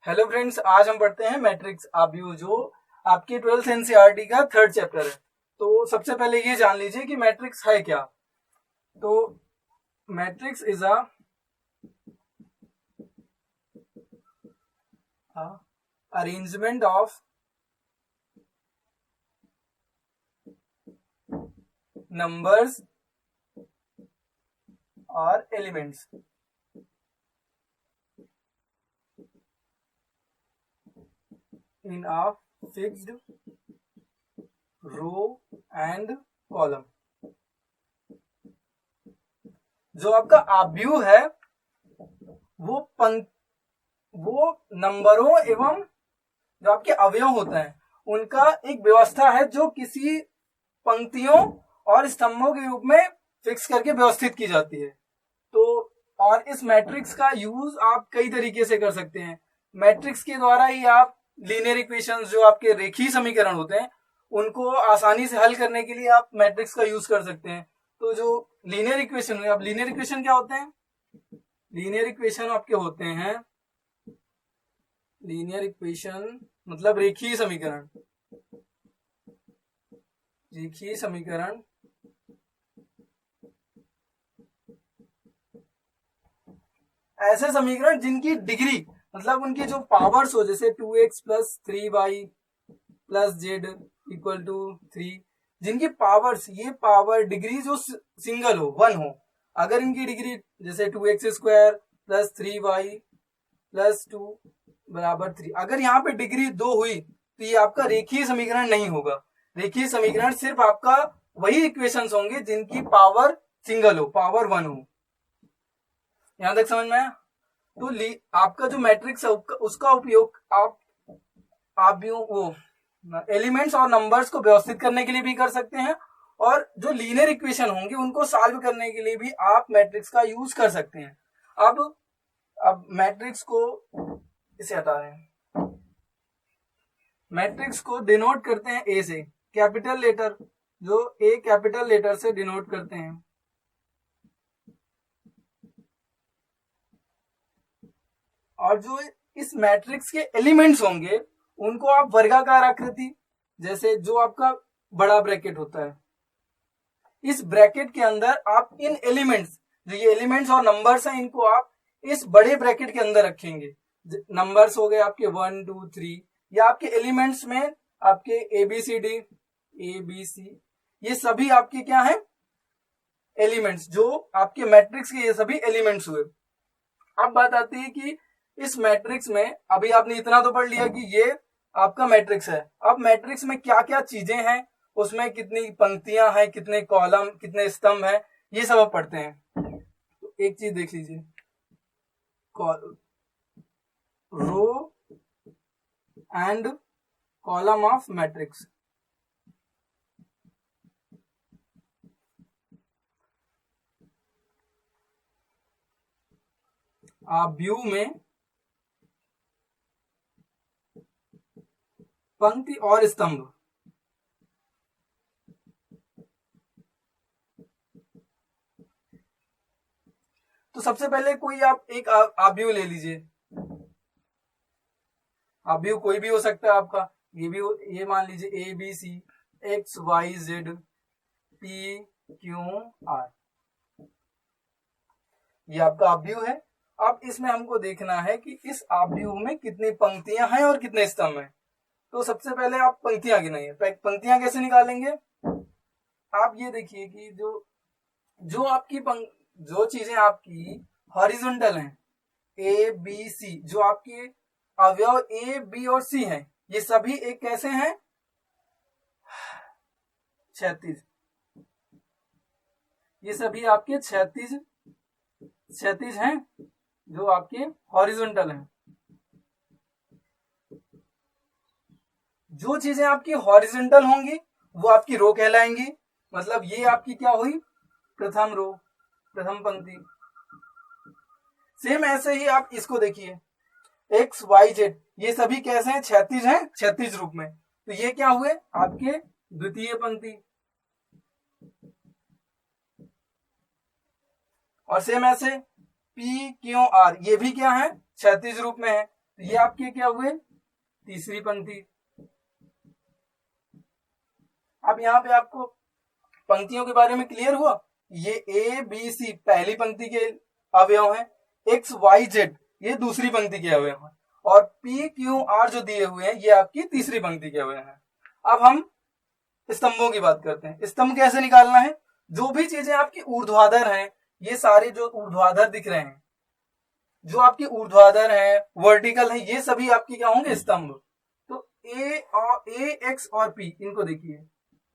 Hello friends, आज हम पढ़ते हैं मैट्रिक्स आव्यूह जो आपके 12th एनसीईआरटी का 3rd चैप्टर है। तो सबसे पहले ये जान लीजिए कि मैट्रिक्स है क्या। तो matrix is arrangement of numbers और elements in a fixed row and column। जो आपका आव्यूह है वो नंबरों एवं जो आपके अवयव होते हैं उनका एक व्यवस्था है जो किसी पंक्तियों और स्तंभों के रूप में फिक्स करके व्यवस्थित की जाती है। तो और इस मैट्रिक्स का यूज आप कई तरीके से कर सकते हैं। मैट्रिक्स के द्वारा ही आप लीनियर इक्वेशंस जो आपके रेखीय समीकरण होते हैं उनको आसानी से हल करने के लिए आप मैट्रिक्स का यूज कर सकते हैं। तो जो लीनियर इक्वेशन है, अब लीनियर इक्वेशन क्या होते हैं? लीनियर इक्वेशन आपके होते हैं, लीनियर इक्वेशन मतलब रेखीय समीकरण। रेखीय समीकरण ऐसे समीकरण जिनकी डिग्री मतलब उनकी जो पावर्स हो, जैसे 2x plus 3y plus z equal to 3, जिनकी पावर्स ये पावर डिग्री जो सिंगल हो, 1 हो। अगर इनकी डिग्री जैसे 2x square plus 3y plus 2 बराबर 3, अगर यहाँ पे डिग्री 2 हुई तो ये आपका रेखीय समीकरण नहीं होगा। रेखीय समीकरण सिर्फ आपका वही इक्वेशंस होंगे जिनकी पावर सिंगल हो, पावर 1 हो। यहां तक समझ में आया? तो आपका जो मैट्रिक्स है उसका उपयोग आप वो एलिमेंट्स और नंबर्स को व्यवस्थित करने के लिए भी कर सकते हैं, और जो लीनियर इक्वेशन होंगे उनको सॉल्व करने के लिए भी आप मैट्रिक्स का यूज कर सकते हैं। अब मैट्रिक्स को इसे हटा रहे हैं। मैट्रिक्स को डिनोट करते हैं ए से, कैपिटल लेटर, जो ए कैपिटल लेटर से डिनोट करते हैं। और जो इस मैट्रिक्स के एलिमेंट्स होंगे उनको आप वर्गाकार आकृति, जैसे जो आपका बड़ा ब्रैकेट होता है, इस ब्रैकेट के अंदर आप इन एलिमेंट्स, जो ये एलिमेंट्स और नंबर्स हैं, इनको आप इस बड़े ब्रैकेट के अंदर रखेंगे। नंबर्स हो गए आपके 1 2 3, या आपके एलिमेंट्स में आपके ABCD ABC, ये सभी आपके क्या है? एलिमेंट्स, जो आपके मैट्रिक्स के ये सभी एलिमेंट्स हुए। अब बात आती है कि इस मैट्रिक्स में अभी आपने इतना तो पढ़ लिया कि ये आपका मैट्रिक्स है। अब मैट्रिक्स में क्या क्या चीजें हैं, उसमें कितनी पंक्तियां हैं, कितने कॉलम, कितने स्तंभ हैं, ये सब आप पढ़ते हैं। तो एक चीज देख लीजिए, row and column of matrix. आव्यूह में पंक्ति और स्तंभ। तो सबसे पहले कोई आप एक आव्यूह ले लीजिए। आव्यूह कोई भी हो सकता है आपका, ये मान लीजिए ABC XYZ PQR, ये आपका आव्यूह है। अब इसमें हमको देखना है कि इस आव्यूह में कितनी पंक्तियां हैं और कितने स्तंभ हैं। तो सबसे पहले आप पंक्तियां गिनाइए। पंक्तियां कैसे निकालेंगे? आप ये देखिए कि जो आपकी जो चीजें आपकी हॉरिजॉन्टल हैं, ABC, जो आपके अवयव A B और C हैं, ये सभी एक कैसे हैं? क्षैतिज। ये सभी आपके क्षैतिज हैं, जो आपके हॉरिजॉन्टल हैं। जो चीजें आपकी हॉरिजॉन्टल होंगी वो आपकी रो कहलाएंगी। मतलब ये आपकी क्या हुई? प्रथम रो, प्रथम पंक्ति। सेम ऐसे ही आप इसको देखिए, XYZ, ये सभी कैसे हैं? क्षैतिज हैं, क्षैतिज रूप में। तो ये क्या हुए? आपके द्वितीय पंक्ति। और सेम ऐसे PQR, ये भी क्या है? क्षैतिज रूप में है। तो ये आपके क्या हुए, तीसरी पंक्ति। अब यहाँ पे आपको पंक्तियों के बारे में क्लियर हुआ। ये ए बी सी पहली पंक्ति के अवयव हैं, एक्स वाई जेड ये दूसरी पंक्ति के अवयव हैं, और पी क्यू आर जो दिए हुए हैं ये आपकी तीसरी पंक्ति के अवयव हैं। अब हम स्तंभों की बात करते हैं। स्तंभ कैसे निकालना है, जो भी चीजें आपकी ऊर्ध्वाधर हैं, ये सारे जो ऊर्ध्वाधर दिख रहे हैं, जो आपकी ऊर्ध्वाधर है, वर्टिकल है, ये सभी आपके क्या होंगे, स्तंभ। तो ए एक्स और पी इनको देखिए,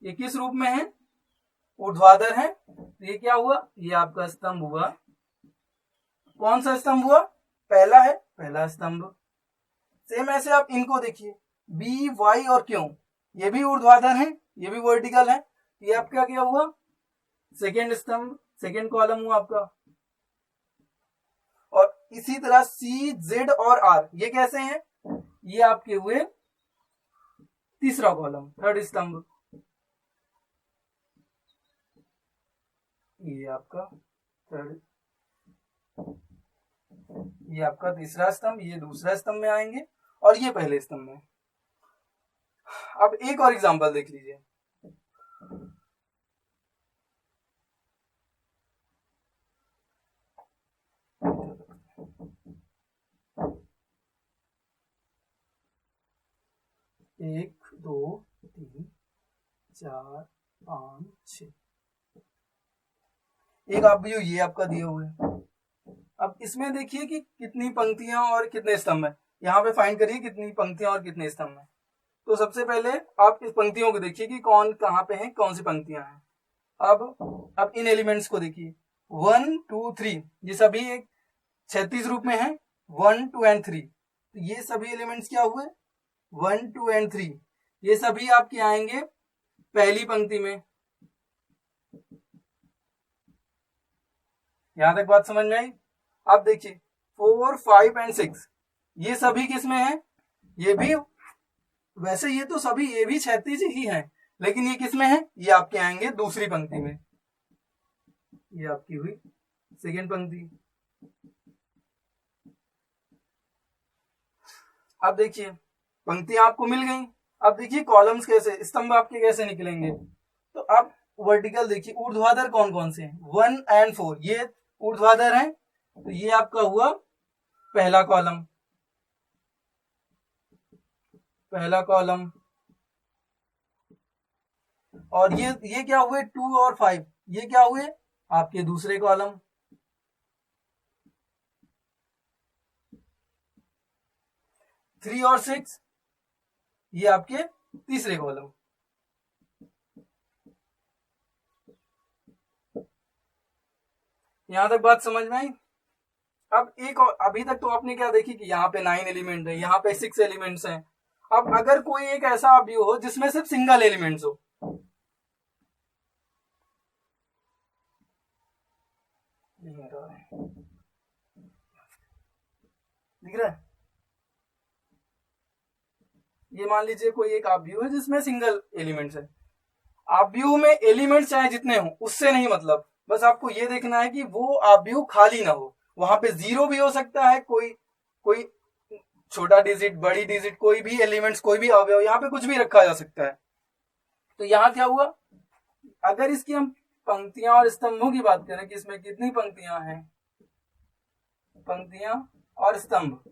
ये किस रूप में है, ऊर्ध्वाधर है, तो ये क्या हुआ, ये आपका स्तंभ हुआ। कौन सा स्तंभ हुआ, पहला है, पहला स्तंभ। सेम ऐसे आप इनको देखिए, बी वाई और क्यों, ये भी ऊर्ध्वाधर है, ये भी वर्टिकल है, ये आपका क्या हुआ, सेकेंड स्तंभ, सेकेंड कॉलम हुआ आपका। और इसी तरह सी जेड और आर ये कैसे हैं, ये आपके हुए तीसरा कॉलम, थर्ड स्तंभ। ये आपका थर्ड, ये आपका तीसरा स्तंभ, ये दूसरा स्तंभ में आएंगे, और ये पहले स्तंभ में। अब एक और एग्जांपल देख लीजिए। एक दो तीन चार पांच छ, एक आप भी ये आपका दिए हुए। अब इसमें देखिए कि कितनी पंक्तियां और कितने स्तंभ है, यहाँ पे फाइंड करिए कितनी पंक्तियां और कितने स्तंभ है। तो सबसे पहले आप इस पंक्तियों को देखिए कि कौन कहाँ पे है, कौन सी पंक्तियां हैं। अब इन एलिमेंट्स को देखिए, 1 2 3 ये सभी एक क्षैतिज रूप में है, 1 2 एंड 3, तो ये सभी एलिमेंट्स क्या हुए, 1 2 एंड 3, ये सभी आपके आएंगे पहली पंक्ति में। यहां तक बात समझ में आई। अब देखिए 4 5 एंड 6 ये सभी किसमें है, ये भी वैसे ये तो सभी ये भी क्षैतिज ही हैं, लेकिन ये किसमें है, ये आपके आएंगे दूसरी पंक्ति में। ये आपकी हुई सेकेंड पंक्ति। अब देखिए पंक्तियां आपको मिल गई। अब देखिए कॉलम्स कैसे, स्तंभ आपके कैसे निकलेंगे। तो अब वर्टिकल देखिए, ऊर्ध्वाधर कौन कौन से हैं, 1 एंड 4 ये ऊर्ध्वाधर हैं, तो ये आपका हुआ पहला कॉलम, पहला कॉलम। और ये क्या हुए, 2 और 5 ये क्या हुए, आपके दूसरे कॉलम। थ्री और 6 ये आपके तीसरे कॉलम। यहां तक बात समझ में आई। अब एक और, अभी तक तो आपने क्या देखी कि यहाँ पे 9 एलिमेंट है, यहाँ पे 6 एलिमेंट्स हैं। अब अगर कोई एक ऐसा अवयव हो जिसमें सिर्फ सिंगल एलिमेंट्स हो, दिख रहा है, ये मान लीजिए कोई एक अवयव है जिसमें सिंगल एलिमेंट्स है। अवयव में एलिमेंट्स चाहे जितने हो उससे नहीं मतलब, बस आपको ये देखना है कि वो अवयव खाली ना हो। वहां पे 0 भी हो सकता है, कोई कोई छोटा डिजिट, बड़ी डिजिट, कोई भी एलिमेंट्स, कोई भी अवयव, यहाँ पे कुछ भी रखा जा सकता है। तो यहाँ क्या हुआ, अगर इसकी हम पंक्तियां और स्तंभों की बात करें कि इसमें कितनी पंक्तियां हैं, पंक्तियां और स्तंभ,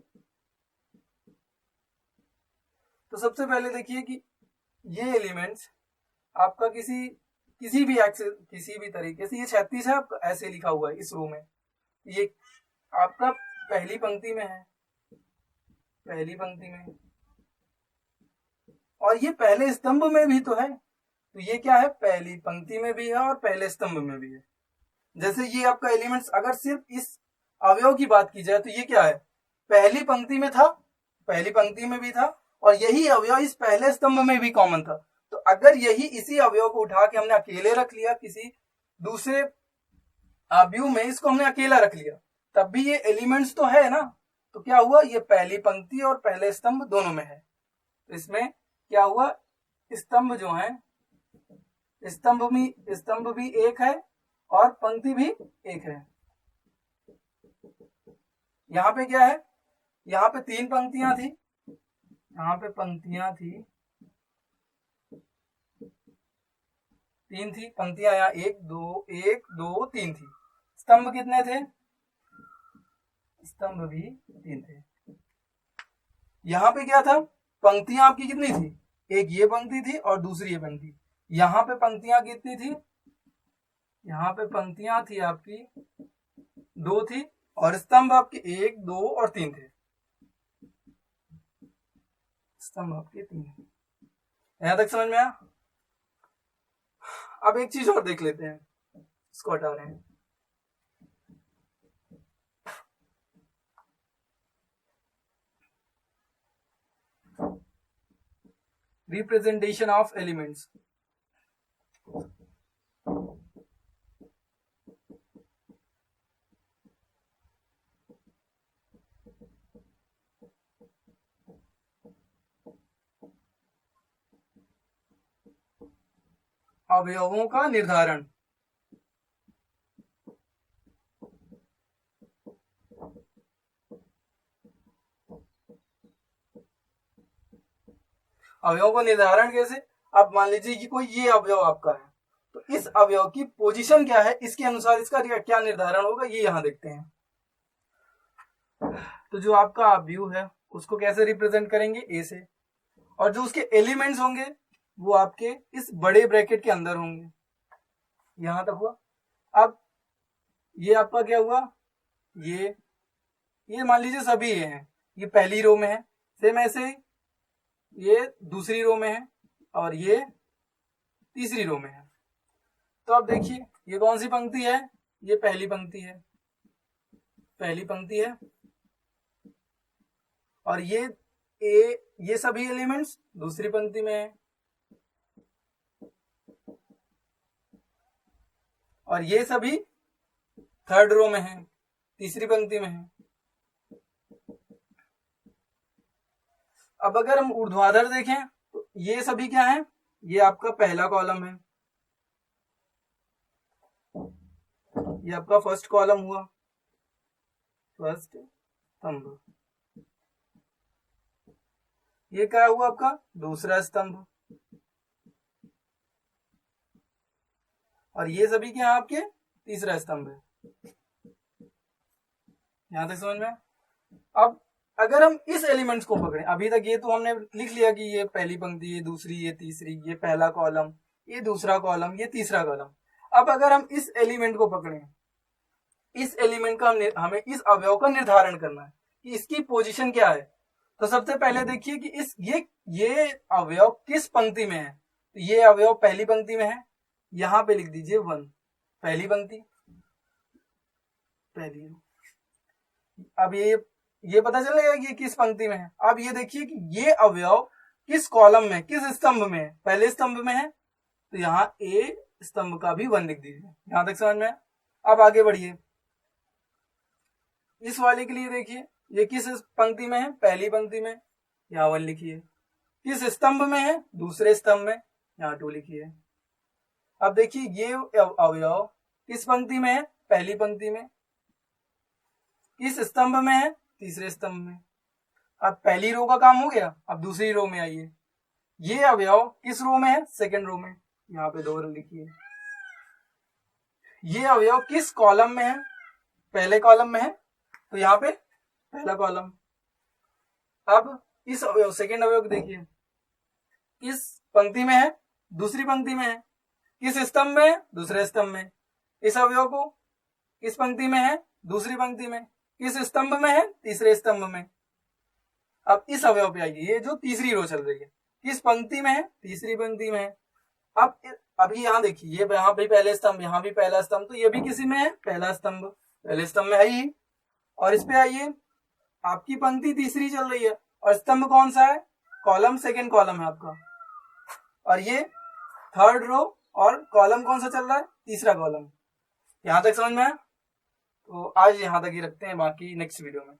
तो सबसे पहले देखिए कि ये एलिमेंट्स आपका किसी भी एक्सेस, किसी भी तरीके से, ये 36 है आपका, ऐसे लिखा हुआ है इस रो में, ये आपका पहली पंक्ति में है, पहली पंक्ति में, और ये पहले स्तंभ में भी तो है। तो ये क्या है, पहली पंक्ति में भी है और पहले स्तंभ में भी है। जैसे ये आपका एलिमेंट्स, अगर सिर्फ इस अवयव की बात की जाए तो ये क्या है, पहली पंक्ति में था, पहली पंक्ति में भी था, और यही अवयव इस पहले स्तंभ में भी कॉमन था। तो अगर यही इसी अवयव को उठा के हमने अकेले रख लिया, किसी दूसरे अवयव में इसको हमने अकेला रख लिया, तब भी ये एलिमेंट्स तो है ना। तो क्या हुआ, ये पहली पंक्ति और पहले स्तंभ दोनों में है। तो इसमें क्या हुआ, स्तंभ जो है, स्तंभ भी एक है और पंक्ति भी एक है। यहां पे क्या है, यहाँ पे 3 पंक्तियां थी, यहाँ पे पंक्तियां थी 3 थी पंक्तियां, यहाँ 1 2 3 थी। स्तंभ कितने थे? स्तंभ भी 3 थे। यहाँ पे क्या था? पंक्तियां आपकी कितनी थी? एक ये पंक्ति थी और दूसरी ये पंक्ति। यहाँ पे पंक्तियां कितनी थी? यहाँ पे पंक्तियां थी आपकी 2 थी और स्तंभ आपके 1 2 और 3 थे। स्तंभ आपके 3 थे। यहां तक समझ में आया? अब एक चीज और देख लेते हैं, इसको हटा रहे हैं। Representation of elements. अवयवों का निर्धारण। अवयव का निर्धारण कैसे? अब मान लीजिए कि कोई ये अवयव आपका है, तो इस अवयव की पोजीशन क्या है, इसके अनुसार इसका क्या निर्धारण होगा, ये यहां देखते हैं। तो जो आपका व्यू है उसको कैसे रिप्रेजेंट करेंगे? ए से, और जो उसके एलिमेंट्स होंगे वो आपके इस बड़े ब्रैकेट के अंदर होंगे। यहां तक हुआ। अब ये आपका क्या हुआ? ये मान लीजिए सभी ये हैं, ये पहली रो में है, सेम ऐसे ही ये दूसरी रो में है और ये तीसरी रो में है। तो अब देखिए ये कौन सी पंक्ति है? ये पहली पंक्ति है, पहली पंक्ति है, और ये सभी एलिमेंट्स दूसरी पंक्ति में है, और ये सभी थर्ड रो में है, तीसरी पंक्ति में है। अब अगर हम ऊर्ध्वाधर देखें तो ये सभी क्या है? ये आपका पहला कॉलम है, ये आपका फर्स्ट कॉलम हुआ, फर्स्ट स्तंभ। ये क्या हुआ आपका? दूसरा स्तंभ। और ये सभी क्या आपके? तीसरा स्तंभ है। यहां तक समझ में? अब अगर हम इस एलिमेंट्स को पकड़ें, अभी तक ये तो हमने लिख लिया कि ये पहली पंक्ति, ये दूसरी, ये तीसरी, ये पहला कॉलम, ये दूसरा कॉलम, ये तीसरा कॉलम। अब अगर हम इस एलिमेंट को पकड़ें, इस एलिमेंट का हमें इस अवयव का निर्धारण करना है कि इसकी पोजीशन क्या है। तो सबसे पहले देखिए कि इस ये अवयव किस पंक्ति में है। तो ये अवयव पहली पंक्ति में है, यहां पे लिख दीजिए 1, पहली पंक्ति, पहली। अब ये पता चलेगा कि ये किस पंक्ति में है। अब ये देखिए कि ये अवयव किस कॉलम में, किस स्तंभ में है, पहले स्तंभ में है, तो यहाँ ए स्तंभ का भी 1 लिख दीजिए। यहां तक समझ में है? अब आगे बढ़िए, इस वाले के लिए देखिए ये किस पंक्ति में है? पहली पंक्ति में, यहाँ 1 लिखिए। किस स्तंभ में है? दूसरे स्तंभ में, यहाँ 2 लिखिए। अब देखिए ये अवयव किस पंक्ति में है? पहली पंक्ति में। किस स्तंभ में है? तीसरे स्तंभ में। अब पहली रो का काम हो गया, अब दूसरी रो में आइए। ये अवयव किस रो में है? सेकंड रो में, यहाँ पे 2 लिखिए। ये अवयव किस कॉलम में है? पहले कॉलम में है, तो यहाँ पे पहला कॉलम। अब इस अवयव सेकंड अवयव देखिए, किस पंक्ति में है? दूसरी पंक्ति में है। किस स्तंभ में है? दूसरे स्तंभ में। इस अवयव को किस पंक्ति में है? दूसरी पंक्ति में। किस स्तंभ में है? तीसरे स्तंभ में। अब इस अवयव पे आइए, ये जो तीसरी रो चल रही है, किस पंक्ति में है? तीसरी पंक्ति में है। अब अभी यहाँ देखिए, ये यहाँ भी पहले स्तंभ, यहाँ भी पहला स्तंभ, तो ये भी किसी में है? पहला स्तंभ, पहले स्तंभ में है ही। और इस पे आइए, आपकी पंक्ति तीसरी चल रही है और स्तंभ कौन सा है? कॉलम, सेकेंड कॉलम है आपका, और ये थर्ड रो, और कॉलम कौन सा चल रहा है? तीसरा कॉलम। यहां तक समझ में आया? तो आज यहां तक ही रखते हैं, बाकी नेक्स्ट वीडियो में।